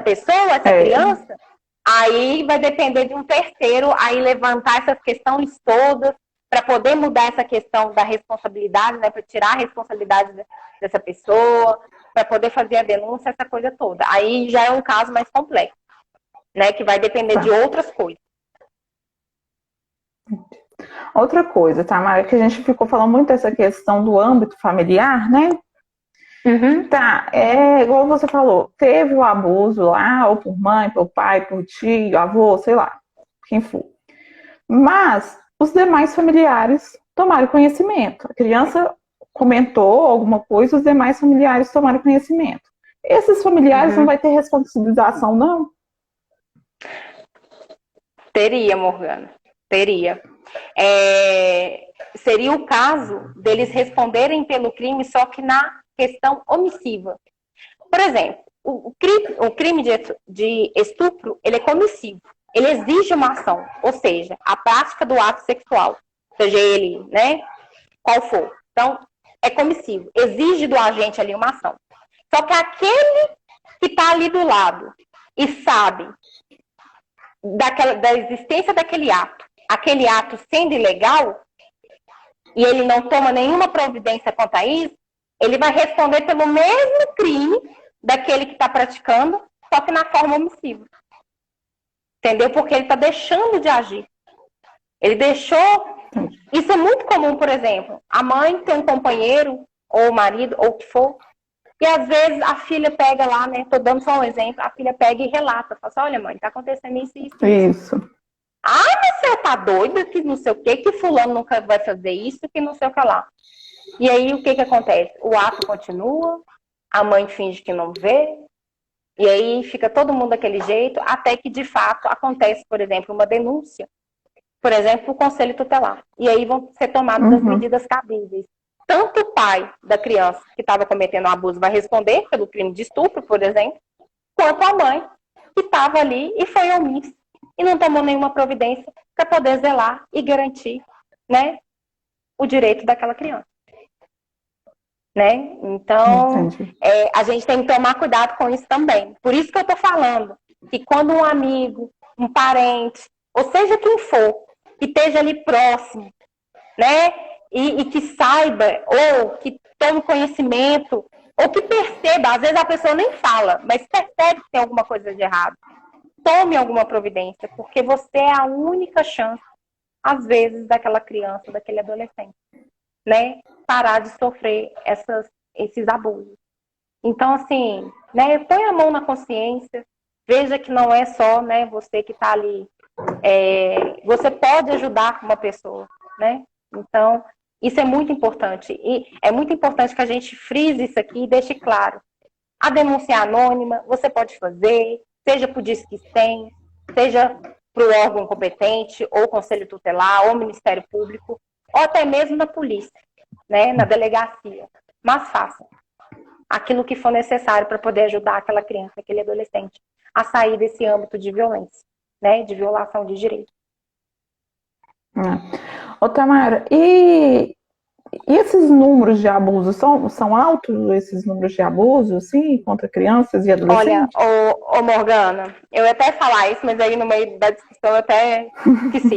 pessoa, essa criança, aí vai depender de um terceiro aí levantar essas questões todas para poder mudar essa questão da responsabilidade, né, para tirar a responsabilidade dessa pessoa, para poder fazer a denúncia, essa coisa toda. Aí já é um caso mais complexo, né, que vai depender de outras coisas. Outra coisa, tá, Mara, que a gente ficou falando muito dessa questão do âmbito familiar, né? Tá, igual você falou, teve o abuso lá, ou por mãe, por pai, por tio, avô, sei lá, quem for. Mas os demais familiares tomaram conhecimento. A criança comentou alguma coisa, os demais familiares tomaram conhecimento. Esses familiares não vai ter responsabilização, não? Teria, Morgana, teria. Seria o caso deles responderem pelo crime, só que na questão omissiva. Por exemplo, o crime de estupro, ele é comissivo. Ele exige uma ação, ou seja, a prática do ato sexual, seja ele, né, qual for. Então, é comissivo, exige do agente ali uma ação. Só que aquele que está ali do lado e sabe da existência daquele aquele ato sendo ilegal, e ele não toma nenhuma providência quanto a isso, ele vai responder pelo mesmo crime daquele que está praticando, só que na forma omissiva. Entendeu? Porque ele está deixando de agir. Ele deixou... Isso é muito comum, por exemplo. A mãe tem um companheiro, ou o marido, ou o que for, e às vezes a filha pega lá, né? Estou dando só um exemplo. A filha pega e relata. Fala assim, olha, mãe, está acontecendo isso e isso. Isso. Ah, mas você tá doida, que não sei o quê, que fulano nunca vai fazer isso, que não sei o que lá. E aí, o que acontece? O ato continua, a mãe finge que não vê, e aí fica todo mundo daquele jeito, até que, de fato, acontece, por exemplo, uma denúncia, por exemplo, o conselho tutelar. E aí vão ser tomadas as medidas cabíveis. Tanto o pai da criança que estava cometendo o abuso vai responder pelo crime de estupro, por exemplo, quanto a mãe que estava ali e foi omissa e não tomou nenhuma providência para poder zelar e garantir, né, o direito daquela criança. Né? Então, a gente tem que tomar cuidado com isso também. Por isso que eu estou falando que quando um amigo, um parente, ou seja quem for, que esteja ali próximo, né, e que saiba, ou que tome conhecimento, ou que perceba, às vezes a pessoa nem fala, mas percebe que tem alguma coisa de errado. Tome alguma providência, porque você é a única chance, às vezes, daquela criança, daquele adolescente, né, parar de sofrer esses abusos. Então, assim, né, põe a mão na consciência, veja que não é só, né, você que está ali, você pode ajudar uma pessoa, né? Então, isso é muito importante. E é muito importante que a gente frise isso aqui e deixe claro. A denúncia anônima, você pode fazer, seja por Disque 100, seja para o órgão competente, ou conselho tutelar, ou Ministério Público, ou até mesmo na polícia, né, na delegacia. Mas façam aquilo que for necessário para poder ajudar aquela criança, aquele adolescente a sair desse âmbito de violência, né, de violação de direitos. Ô, Tamara, e esses números de abuso, são altos esses números de abuso, sim, contra crianças e adolescentes? Olha, ô Morgana, eu ia até falar isso, mas aí no meio da discussão eu até esqueci.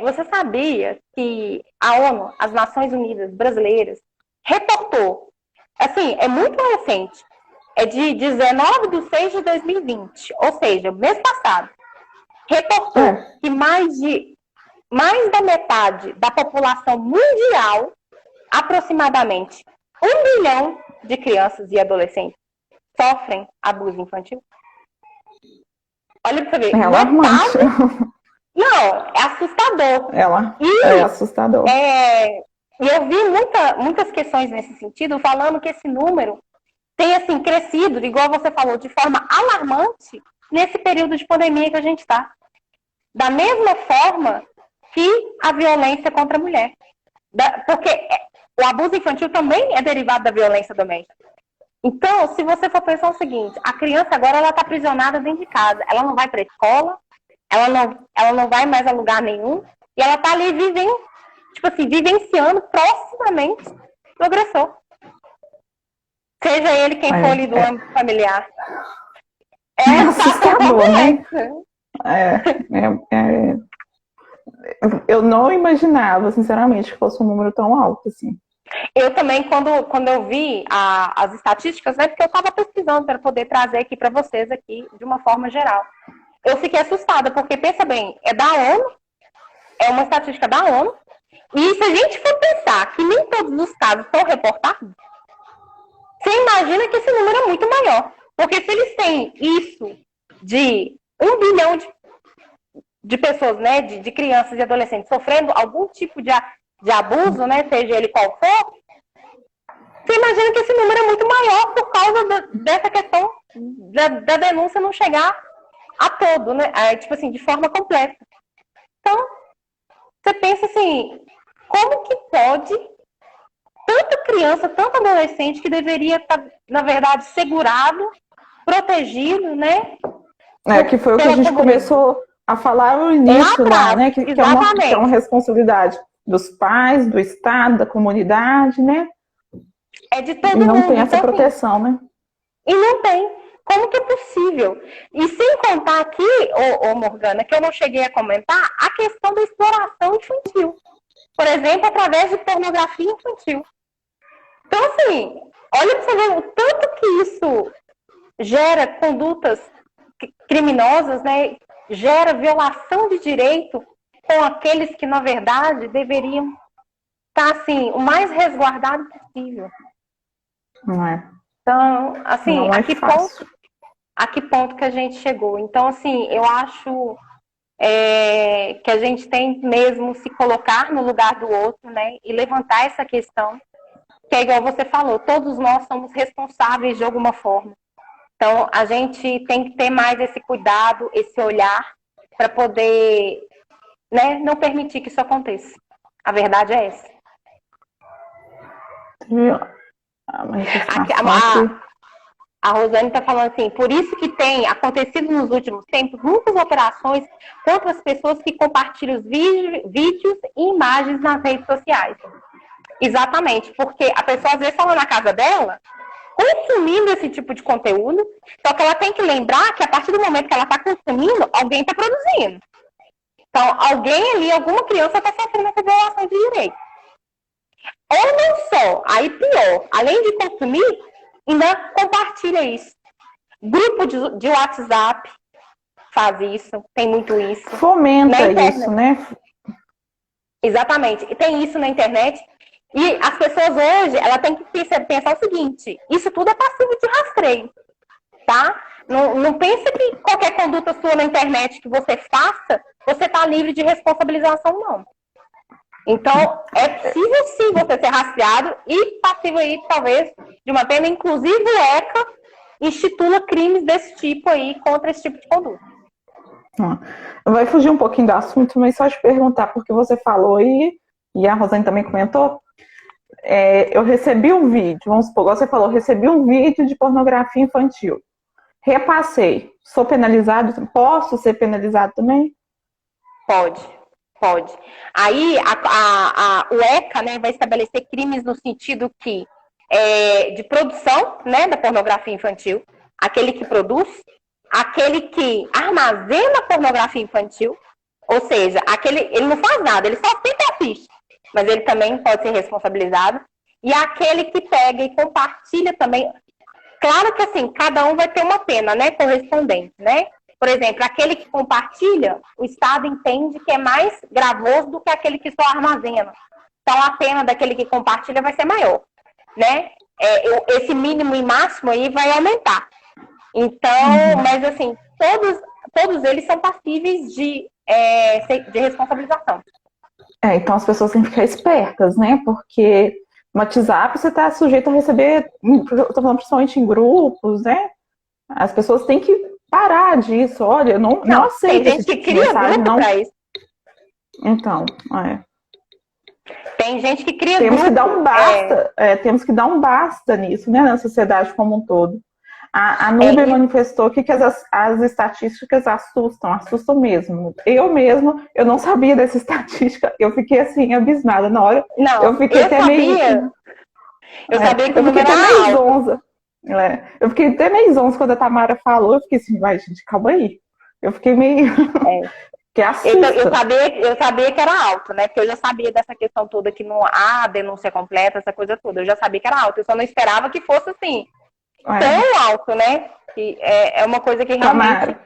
Você sabia que a ONU, as Nações Unidas brasileiras, reportou, assim, é muito recente, é de 19/6/2020, ou seja, mês passado, reportou que mais da metade da população mundial, aproximadamente 1 bilhão de crianças e adolescentes, sofrem abuso infantil. Olha pra você ver. É alarmante. Não, é assustador. É assustador. E eu vi muitas questões nesse sentido, falando que esse número tem, assim, crescido, igual você falou, de forma alarmante nesse período de pandemia que a gente está. Da mesma forma que a violência contra a mulher. Porque o abuso infantil também é derivado da violência doméstica. Então, se você for pensar o seguinte, a criança agora ela está aprisionada dentro de casa, ela não vai para a escola, ela não vai mais a lugar nenhum, e ela está ali vivenciando proximamente o agressor. Seja ele quem for ali do âmbito familiar. É assustador, né? Eu não imaginava, sinceramente, que fosse um número tão alto, assim. Eu também, quando eu vi as estatísticas, né, porque eu estava pesquisando para poder trazer aqui para vocês aqui de uma forma geral. Eu fiquei assustada, porque, pensa bem, é da ONU, é uma estatística da ONU, e se a gente for pensar que nem todos os casos são reportados, você imagina que esse número é muito maior. Porque se eles têm isso de 1 bilhão de pessoas, né, de crianças e adolescentes sofrendo algum tipo de abuso, né, seja ele qual for, você imagina que esse número é muito maior por causa dessa questão da denúncia não chegar a todo, né, de forma completa. Então, você pensa assim, como que pode tanta criança, tanto adolescente que deveria estar, na verdade, segurado, protegido, né? Que foi o que a gente começou a falar no início lá, né? Que é uma responsabilidade dos pais, do Estado, da comunidade, né? É de todo mundo. E não tem então, essa proteção, né? E não tem. Como que é possível? E sem contar aqui, Morgana, que eu não cheguei a comentar, a questão da exploração infantil. Por exemplo, através de pornografia infantil. Então, assim, olha para você ver o tanto que isso gera condutas criminosas, né? Gera violação de direito com aqueles que, na verdade, deveriam estar, assim, o mais resguardado possível. Não é. Então, assim, não é a que ponto que a gente chegou? Então, assim, eu acho que a gente tem mesmo se colocar no lugar do outro, né? E levantar essa questão, que é igual você falou, todos nós somos responsáveis de alguma forma. Então, a gente tem que ter mais esse cuidado, esse olhar, para poder, né, não permitir que isso aconteça. A verdade é essa. A Rosane está falando assim, por isso que tem acontecido nos últimos tempos muitas operações contra as pessoas que compartilham os vídeos e imagens nas redes sociais. Exatamente, porque a pessoa às vezes está lá na casa dela, consumindo esse tipo de conteúdo, só que ela tem que lembrar que a partir do momento que ela está consumindo, alguém está produzindo. Então, alguém ali, alguma criança está sofrendo essa violação de direito. Ou não só, aí pior, além de consumir, ainda compartilha isso. Grupo de WhatsApp faz isso, tem muito isso. Fomenta isso, né? Exatamente, e tem isso na internet. E as pessoas hoje, ela tem que pensar o seguinte, isso tudo é passivo de rastreio, tá? Não pensa que qualquer conduta sua na internet que você faça, você está livre de responsabilização, não. Então, é possível sim você ser rastreado e passivo aí, talvez, de uma pena. Inclusive, o ECA institula crimes desse tipo aí contra esse tipo de conduta. Vai fugir um pouquinho do assunto, mas só te perguntar, porque você falou e a Rosane também comentou, eu recebi um vídeo, vamos supor, você falou, recebi um vídeo de pornografia infantil. Repassei. Sou penalizado? Posso ser penalizado também? Pode. Aí o ECA, né, vai estabelecer crimes no sentido que de produção, né, da pornografia infantil, aquele que produz, aquele que armazena pornografia infantil, ou seja, ele não faz nada, ele só sempre assiste, mas ele também pode ser responsabilizado, e aquele que pega e compartilha também. Claro que assim, cada um vai ter uma pena, né, correspondente, né? Por exemplo, aquele que compartilha, o Estado entende que é mais gravoso do que aquele que só armazena. Então, a pena daquele que compartilha vai ser maior, né? Esse mínimo e máximo aí vai aumentar. Então, mas assim, todos eles são passíveis de responsabilização. Então as pessoas têm que ficar espertas, né? Porque no WhatsApp você está sujeito a receber, estou falando principalmente em grupos, né? As pessoas têm que parar disso. Olha, não aceito. Tem gente que cria grupo para isso. Então, Tem gente que cria temos grupo. Que dar um basta. Temos que dar um basta nisso, né? Na sociedade como um todo. A Núbia manifestou que as estatísticas assustam mesmo. Eu não sabia dessa estatística, eu fiquei assim, abismada na hora. Não, eu fiquei até meio... Eu sabia que eu fiquei até meio zonza. Eu fiquei até meio zonza quando a Tamara falou, eu fiquei assim, vai gente, calma aí. Eu fiquei meio... que assusta. Eu sabia que era alto, né? Porque eu já sabia dessa questão toda que não há denúncia completa, essa coisa toda. Eu já sabia que era alto, eu só não esperava que fosse assim. Tão alto, né? Que é uma coisa que realmente... Tamara,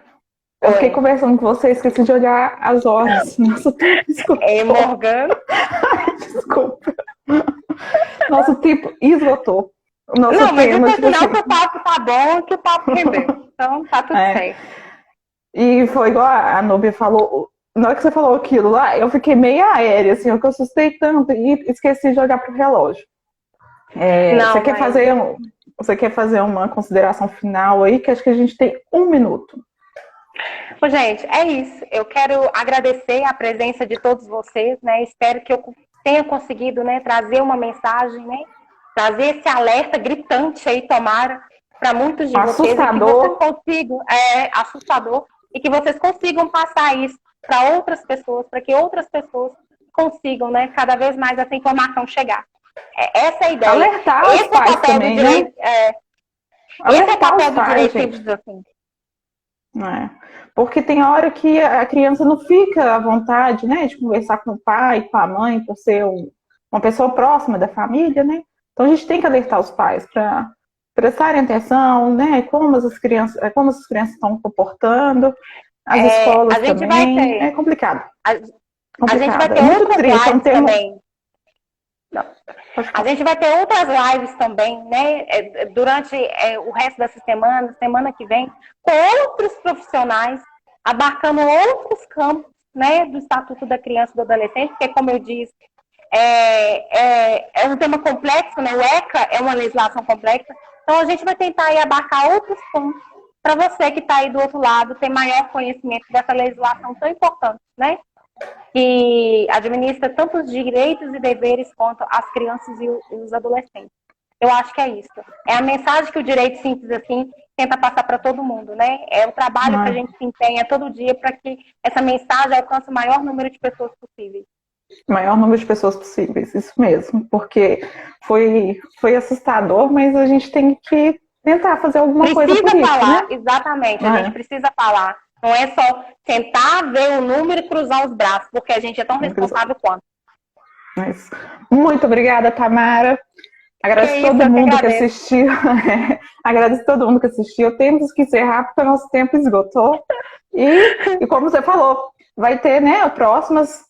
eu fiquei conversando com você, esqueci de olhar as horas. Nossa, desculpa. Morgana. Desculpa. Nosso tempo esgotou. Não, mas eu sinal que o papo tá bom, que o papo rendeu. Então tá tudo certo. E foi igual a Núbia falou. Na hora que você falou aquilo lá, eu fiquei meio aérea, assim, eu assustei tanto e esqueci de olhar pro relógio. Você quer fazer uma consideração final aí, que acho que a gente tem 1 minuto. Gente, é isso. Eu quero agradecer a presença de todos vocês, né? Espero que eu tenha conseguido, né, trazer uma mensagem, né? Trazer esse alerta gritante aí, tomara, para muitos de vocês. Assustador. E que vocês consigam passar isso para outras pessoas, para que outras pessoas consigam, né, cada vez mais essa informação chegar. Essa é a ideia. Alertar os pais também, né? Esse é o papel do direito, simples assim. Porque tem hora que a criança não fica à vontade, né, de conversar com o pai, com a mãe, por ser uma pessoa próxima da família, né? Então a gente tem que alertar os pais para prestarem atenção, né, como as crianças estão se comportando, as escolas também. É complicado. A gente vai ter outras lives também. A gente vai ter outras lives também, né? Durante o resto dessa semana que vem, com outros profissionais, abarcando outros campos, né, do Estatuto da Criança e do Adolescente, porque, como eu disse, é um tema complexo, né? O ECA é uma legislação complexa, então a gente vai tentar aí abarcar outros pontos para você que está aí do outro lado ter maior conhecimento dessa legislação tão importante, né? Que administra tanto os direitos e deveres quanto as crianças e os adolescentes. Eu acho que é isso. É a mensagem que o Direito Simples assim tenta passar para todo mundo, né? É o trabalho que a gente se empenha todo dia para que essa mensagem alcance o maior número de pessoas possíveis. Maior número de pessoas possíveis, isso mesmo. Porque foi assustador, mas a gente tem que tentar fazer alguma coisa por isso, falar, né? Exatamente, a gente precisa falar. Não é só tentar ver o número e cruzar os braços, porque a gente é tão responsável quanto. Isso. Muito obrigada, Tamara. Agradeço todo mundo que assistiu. Agradeço todo mundo que assistiu. Temos que encerrar porque o nosso tempo esgotou. E como você falou, vai ter, né, próximas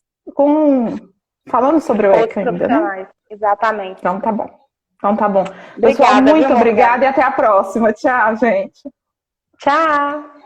falando sobre o ECA ainda, né? Exatamente. Então tá bom. Pessoal, muito obrigada e até a próxima. Tchau, gente. Tchau.